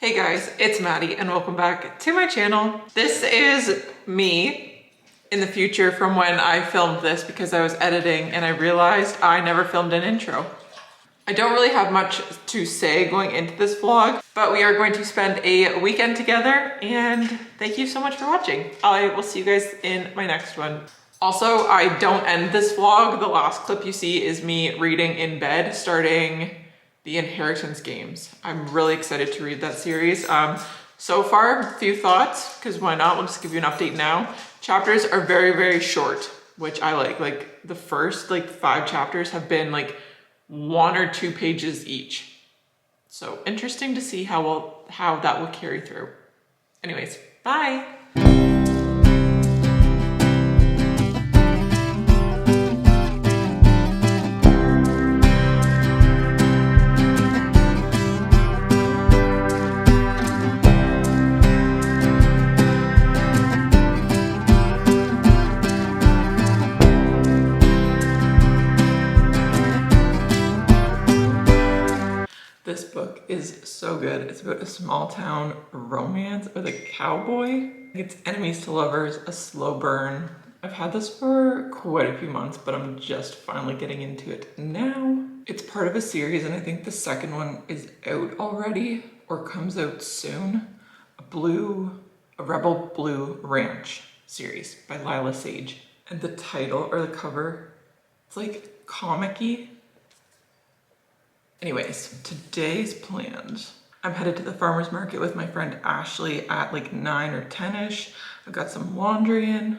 Hey guys, it's Maddie and welcome back to my channel. This is me in the future from when I filmed this because I was editing and I realized I never filmed an intro. I don't really have much to say going into this vlog, but we are going to spend a weekend together and thank you so much for watching. I will see you guys in my next one. Also, I don't end this vlog. The last clip you see is me reading in bed, starting the Inheritance games. I'm really excited to read that series. So far, a few thoughts, because why not? We'll just give you an update now. Chapters are very, very short, which I like. Like the first 5 chapters have been like 1 or 2 pages each. So interesting to see how that will carry through. Anyways, bye. This book is so good. It's about a small town romance with a cowboy. It's enemies to lovers, a slow burn. I've had this for quite a few months, but I'm just finally getting into it now. It's part of a series and I think the second one is out already or comes out soon. A Rebel Blue Ranch series by Lila Sage. And the title or the cover, it's like comic-y. Anyways, today's plans. I'm headed to the farmer's market with my friend Ashley at like 9 or 10ish. I've got some laundry in.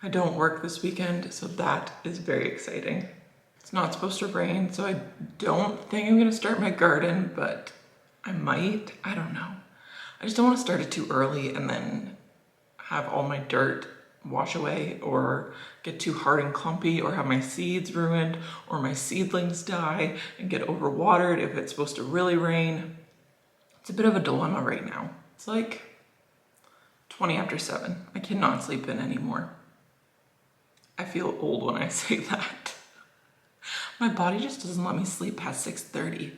I don't work this weekend, so that is very exciting. It's not supposed to rain, so I don't think I'm gonna start my garden, but I might, I don't know. I just don't want to start it too early and then have all my dirt wash away or get too hard and clumpy or have my seeds ruined or my seedlings die and get overwatered if it's supposed to really rain. It's a bit of a dilemma right now. It's like 20 after 7. I cannot sleep in anymore. I feel old when I say that. My body just doesn't let me sleep past 6:30.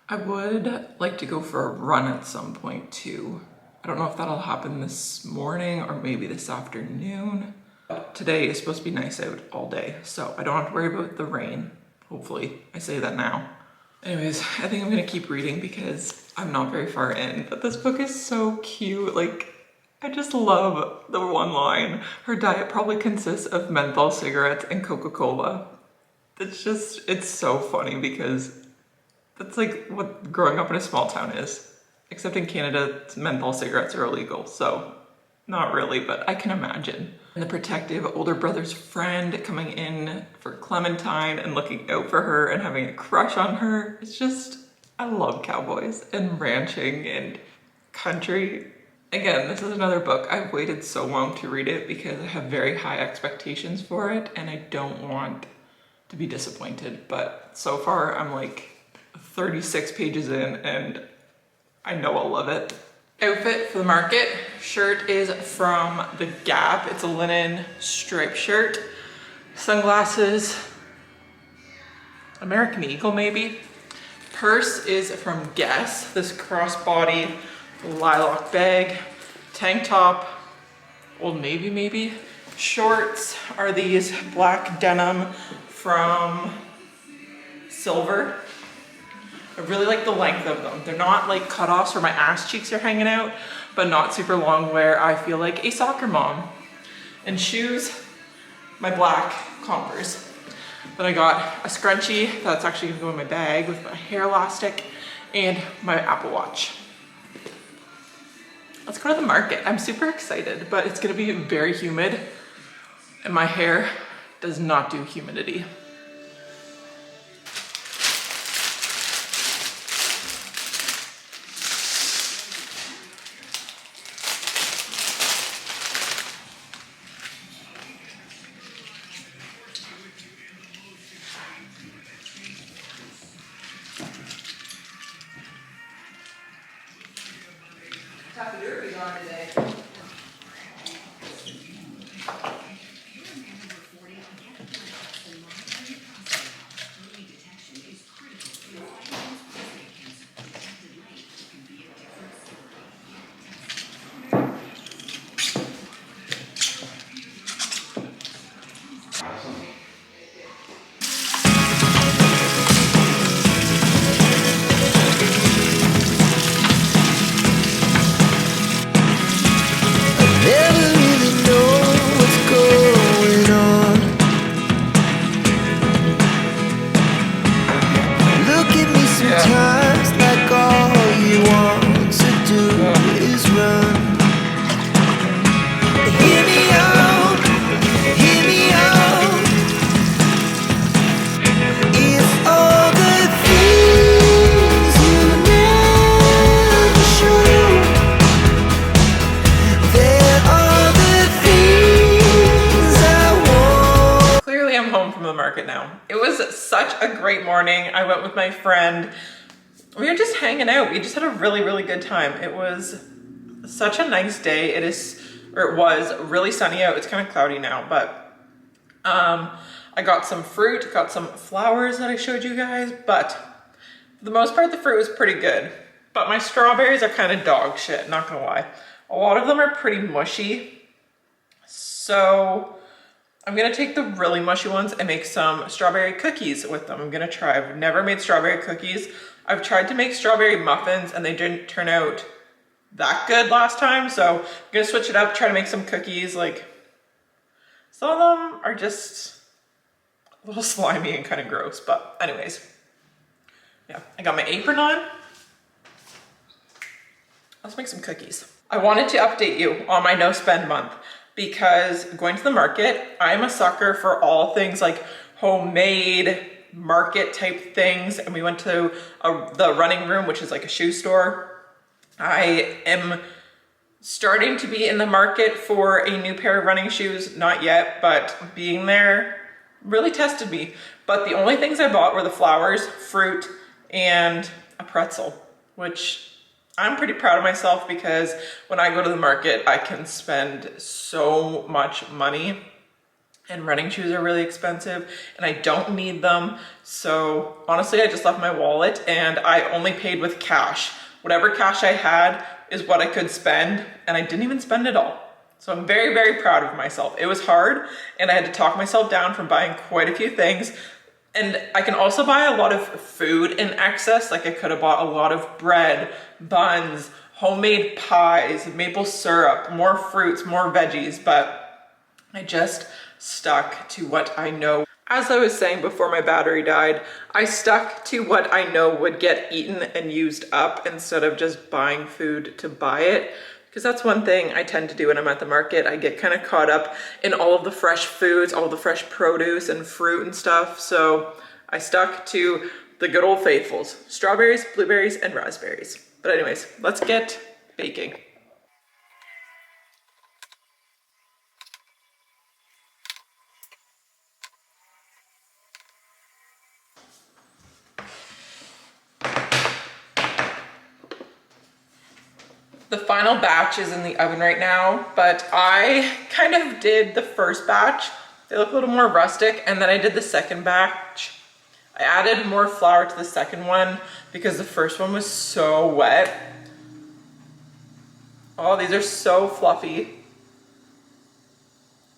I would like to go for a run at some point too. I don't know if that'll happen this morning or maybe this afternoon. Today is supposed to be nice out all day, so I don't have to worry about the rain. Hopefully, I say that now. Anyways, I think I'm gonna keep reading because I'm not very far in, but this book is so cute. Like, I just love the one line. Her diet probably consists of menthol cigarettes and Coca-Cola. It's so funny because that's like what growing up in a small town is. Except in Canada, menthol cigarettes are illegal, so not really, but I can imagine. And the protective older brother's friend coming in for Clementine and looking out for her and having a crush on her. It's just, I love cowboys and ranching and country. Again, this is another book. I've waited so long to read it because I have very high expectations for it and I don't want to be disappointed. But so far, I'm like 36 pages in and I know I'll love it. Outfit for the market. Shirt is from the Gap. It's a linen striped shirt. Sunglasses. American Eagle maybe. Purse is from Guess. This crossbody lilac bag. Tank top. Old Navy maybe. Shorts are these black denim from Silver. I really like the length of them. They're not like cutoffs where my ass cheeks are hanging out, but not super long where I feel like a soccer mom. And shoes, my black Converse. Then I got a scrunchie that's actually gonna go in my bag with my hair elastic and my Apple Watch. Let's go to the market. I'm super excited, but it's gonna be very humid and my hair does not do humidity. a great morning. I went with my friend. We were just hanging out. We just had a really, really good time. It was such a nice day. It was really sunny out. It's kind of cloudy now, but I got some fruit, got some flowers that I showed you guys, but for the most part, the fruit was pretty good. But my strawberries are kind of dog shit, not gonna lie. A lot of them are pretty mushy. So I'm gonna take the really mushy ones and make some strawberry cookies with them. I'm gonna try. I've never made strawberry cookies. I've tried to make strawberry muffins and they didn't turn out that good last time. So I'm gonna switch it up, try to make some cookies. Like, some of them are just a little slimy and kind of gross, but anyways. Yeah, I got my apron on. Let's make some cookies. I wanted to update you on my no spend month because going to the market, I'm a sucker for all things like homemade market type things. And we went to the Running Room, which is like a shoe store. I am starting to be in the market for a new pair of running shoes. Not yet, but being there really tested me. But the only things I bought were the flowers, fruit, and a pretzel, which I'm pretty proud of myself because when I go to the market, I can spend so much money and running shoes are really expensive and I don't need them. So honestly, I just left my wallet and I only paid with cash. Whatever cash I had is what I could spend and I didn't even spend it all. So I'm very, very proud of myself. It was hard and I had to talk myself down from buying quite a few things. And I can also buy a lot of food in excess. Like I could have bought a lot of bread, buns, homemade pies, maple syrup, more fruits, more veggies, but I just stuck to what I know. As I was saying before my battery died, I stuck to what I know would get eaten and used up instead of just buying food to buy it. Because that's one thing I tend to do when I'm at the market. I get kind of caught up in all of the fresh foods, all the fresh produce and fruit and stuff. So I stuck to the good old faithfuls, strawberries, blueberries, and raspberries. But anyways, let's get baking. The final batch is in the oven right now, but I kind of did the first batch. They look a little more rustic, and then I did the second batch. I added more flour to the second one because the first one was so wet. Oh, these are so fluffy.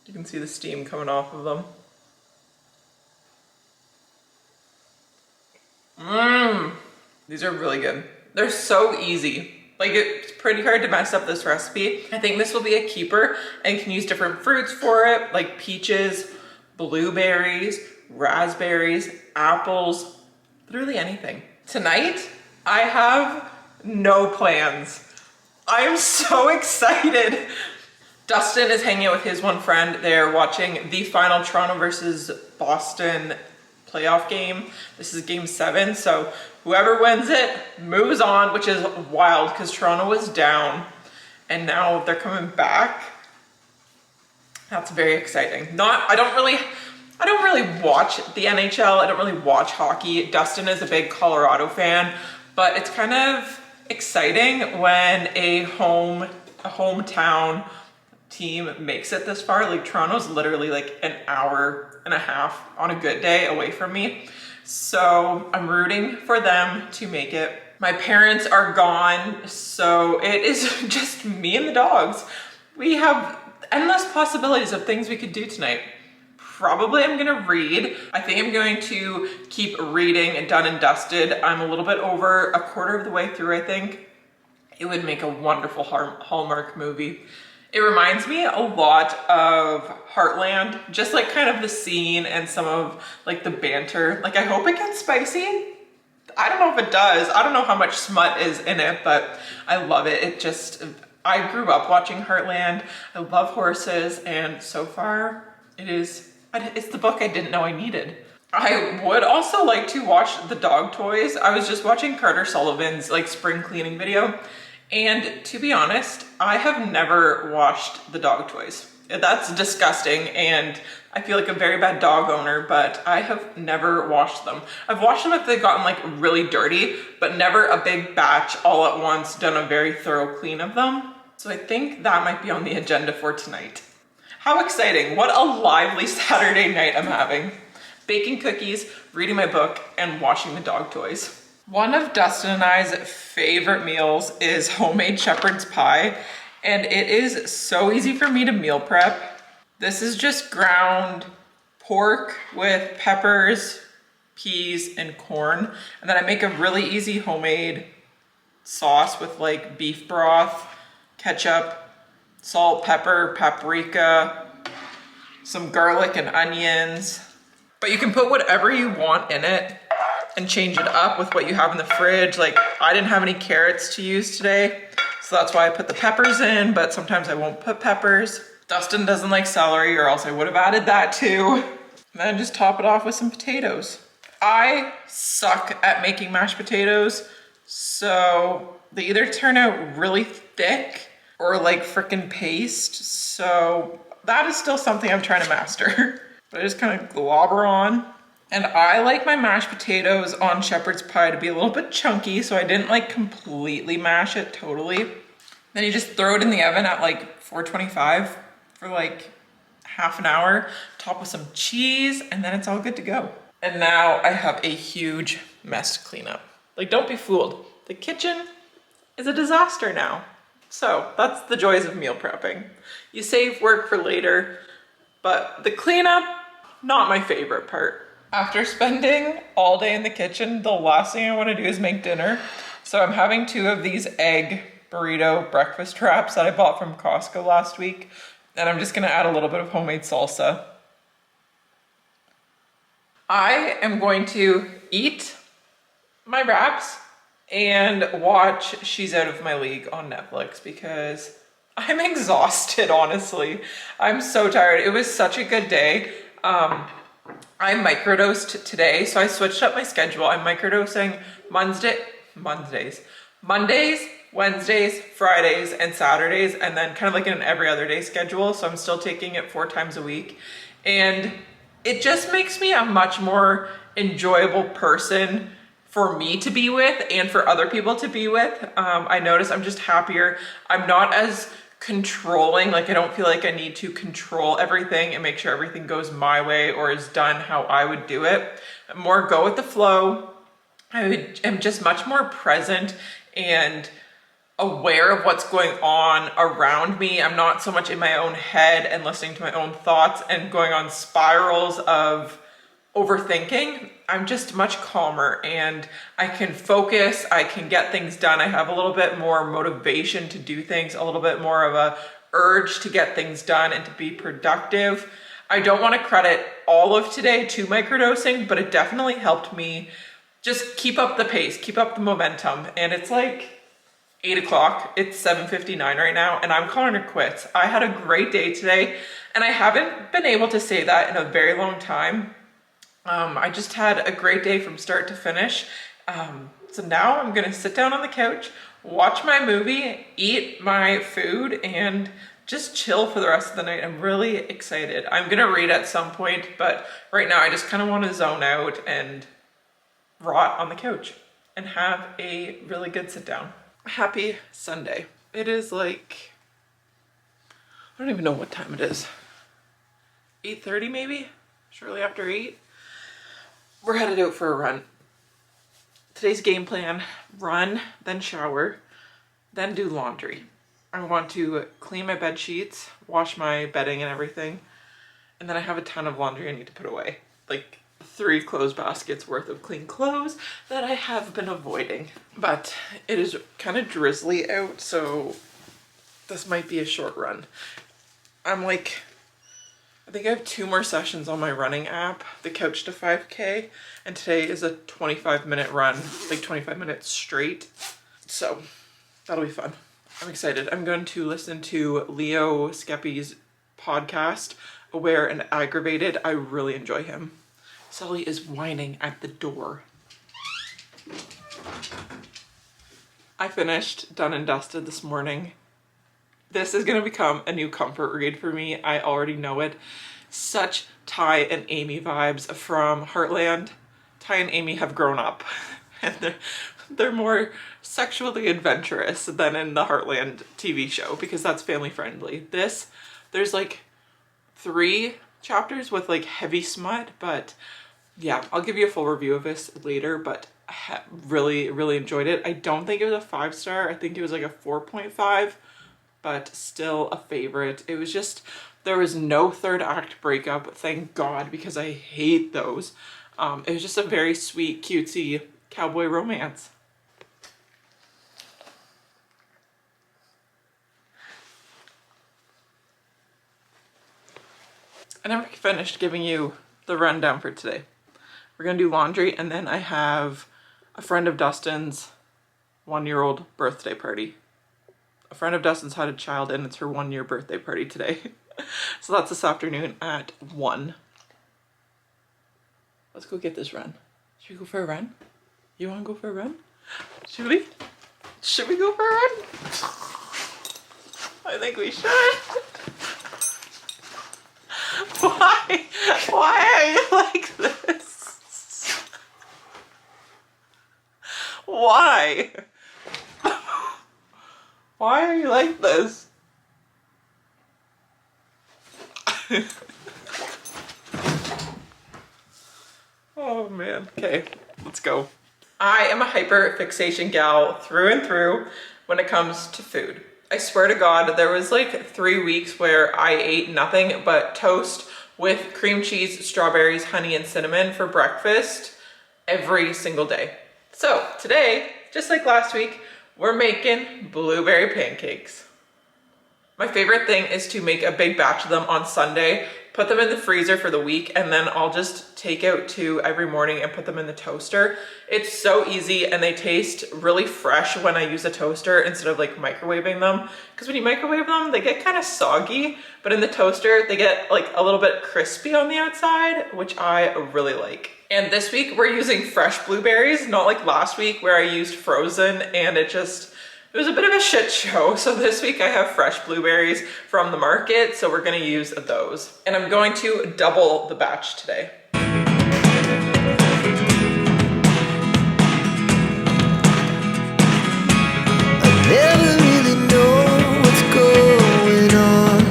You can see the steam coming off of them. These are really good. They're so easy. Like, it's pretty hard to mess up this recipe. I think this will be a keeper and can use different fruits for it, like peaches, blueberries, raspberries, apples, literally anything. Tonight, I have no plans. I am so excited. Dustin is hanging out with his one friend. They're watching the final Toronto versus Boston playoff game. This is game 7, so whoever wins it moves on, which is wild because Toronto was down and now they're coming back. That's very exciting. I don't really watch the NHL. I don't really watch hockey. Dustin is a big Colorado fan, but it's kind of exciting when a hometown team makes it this far. Like, Toronto's literally like an hour and a half on a good day away from me. So I'm rooting for them to make it. My parents are gone, so it is just me and the dogs. We have endless possibilities of things we could do tonight. Probably I'm gonna read. I think I'm going to keep reading Done and Dusted. I'm a little bit over a quarter of the way through, I think. It would make a wonderful Hallmark movie. It reminds me a lot of Heartland, just like kind of the scene and some of like the banter. Like, I hope it gets spicy. I don't know if it does. I don't know how much smut is in it, but I love it. I grew up watching Heartland. I love horses, and so far it's the book I didn't know I needed. I would also like to watch the dog toys. I was just watching Carter Sullivan's like spring cleaning video. And to be honest, I have never washed the dog toys. That's disgusting and I feel like a very bad dog owner, but I have never washed them. I've washed them if they've gotten like really dirty, but never a big batch all at once, done a very thorough clean of them. So I think that might be on the agenda for tonight. How exciting. What a lively Saturday night I'm having. Baking cookies, reading my book, and washing the dog toys. One of Dustin and I's favorite meals is homemade shepherd's pie, and it is so easy for me to meal prep. This is just ground pork with peppers, peas, and corn, and then I make a really easy homemade sauce with like beef broth, ketchup, salt, pepper, paprika, some garlic and onions. But you can put whatever you want in it and change it up with what you have in the fridge. Like I didn't have any carrots to use today, so that's why I put the peppers in, but sometimes I won't put peppers. Dustin doesn't like celery, or else I would have added that too. And then just top it off with some potatoes. I suck at making mashed potatoes, so they either turn out really thick or like frickin' paste. So that is still something I'm trying to master. But I just kind of globber on. And I like my mashed potatoes on shepherd's pie to be a little bit chunky, so I didn't like completely mash it totally. Then you just throw it in the oven at like 425 for like half an hour, top with some cheese, and then it's all good to go. And now I have a huge mess to clean up. Like, don't be fooled. The kitchen is a disaster now. So that's the joys of meal prepping. You save work for later, but the cleanup, not my favorite part. After spending all day in the kitchen, the last thing I want to do is make dinner. So I'm having 2 of these egg burrito breakfast wraps that I bought from Costco last week. And I'm just going to add a little bit of homemade salsa. I am going to eat my wraps and watch She's Out of My League on Netflix because I'm exhausted, honestly. I'm so tired. It was such a good day. I microdosed today, so I switched up my schedule. I'm microdosing Mondays, Wednesdays, Fridays, and Saturdays, and then kind of like an every other day schedule. So I'm still taking it 4 times a week. And it just makes me a much more enjoyable person for me to be with and for other people to be with. I notice I'm just happier. I'm not as controlling, like I don't feel like I need to control everything and make sure everything goes my way or is done how I would do it. More go with the flow. I am just much more present and aware of what's going on around me. I'm not so much in my own head and listening to my own thoughts and going on spirals of overthinking. I'm just much calmer and I can focus, I can get things done. I have a little bit more motivation to do things, a little bit more of a urge to get things done and to be productive. I don't want to credit all of today to microdosing, but it definitely helped me just keep up the pace, keep up the momentum. And it's like 8 o'clock, it's 7:59 right now, and I'm calling it quits. I had a great day today, and I haven't been able to say that in a very long time. I just had a great day from start to finish. So now I'm gonna sit down on the couch, watch my movie, eat my food, and just chill for the rest of the night. I'm really excited. I'm gonna read at some point, but right now I just kind of want to zone out and rot on the couch and have a really good sit down. Happy Sunday. It is like, I don't even know what time it is. 8:30 maybe? Shortly after 8. We're headed out for a run. Today's game plan, run, then shower, then do laundry. I want to clean my bed sheets, wash my bedding and everything, and then I have a ton of laundry I need to put away. Like 3 clothes baskets worth of clean clothes that I have been avoiding. But it is kind of drizzly out, so this might be a short run. I think I have 2 more sessions on my running app, the Couch to 5K, and today is a 25-minute run, like 25 minutes straight. So that'll be fun. I'm excited. I'm going to listen to Leo Skepi's podcast, Aware and Aggravated. I really enjoy him. Sully is whining at the door. I finished Done and Dusted this morning. This is going to become a new comfort read for me. I already know it. such Ty and Amy vibes from Heartland. Ty and Amy have grown up and they're more sexually adventurous than in the Heartland TV show because that's family friendly. There's like 3 chapters with like heavy smut, but yeah, I'll give you a full review of this later, but I really enjoyed it. I don't think it was a 5-star. I think it was like a 4.5, but still a favorite. It was just, there was no third act breakup, thank God, because I hate those. It was just a very sweet, cutesy cowboy romance. I never finished giving you the rundown for today. We're gonna do laundry, and then I have a friend of Dustin's 1-year-old birthday party. A friend of Dustin's had a child and it's her 1-year birthday party today. So that's this afternoon at 1. Let's go get this run. Should we go for a run? You wanna go for a run? Should we? Should we go for a run? I think we should. Why? Why are you like this? Why? Why are you like this? Oh man. Okay, let's go. I am a hyper fixation gal through and through when it comes to food. I swear to God, there was like 3 weeks where I ate nothing but toast with cream cheese, strawberries, honey, and cinnamon for breakfast every single day. So today, just like last week, we're making blueberry pancakes. My favorite thing is to make a big batch of them on Sunday, put them in the freezer for the week, and then I'll just take out 2 every morning and put them in the toaster. It's so easy and they taste really fresh when I use a toaster instead of like microwaving them. Because when you microwave them, they get kind of soggy, but in the toaster, they get like a little bit crispy on the outside, which I really like. And this week we're using fresh blueberries, not like last week where I used frozen and it was a bit of a shit show. So this week I have fresh blueberries from the market, so we're gonna use those. And I'm going to double the batch today. I never really know what's going on.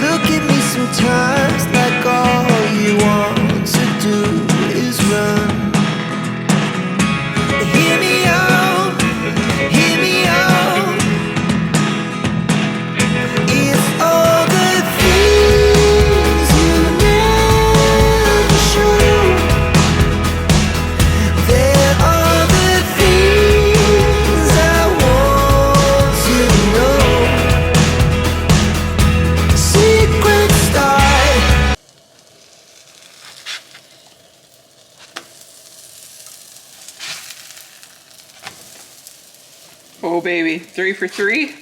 Look at me sometimes like all you want to do is run. Hear me out, hear me out. It's all the things you never show. There are the things I want to know. Secret start. Oh baby, 3 for 3.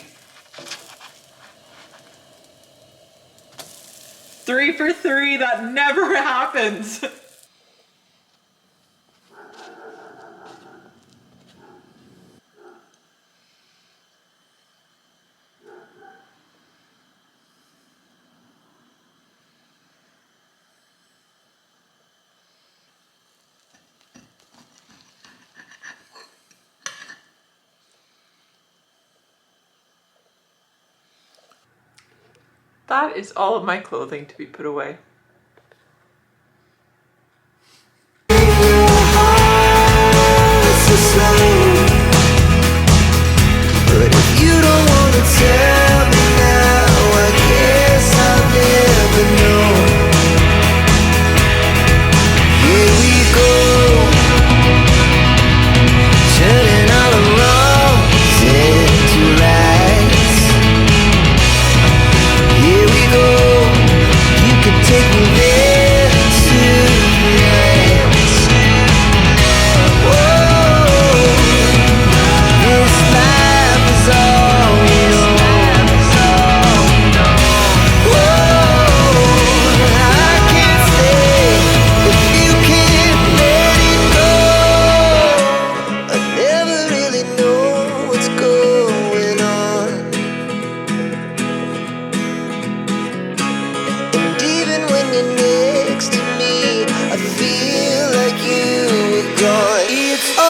3 for 3, that never happens. That is all of my clothing to be put away.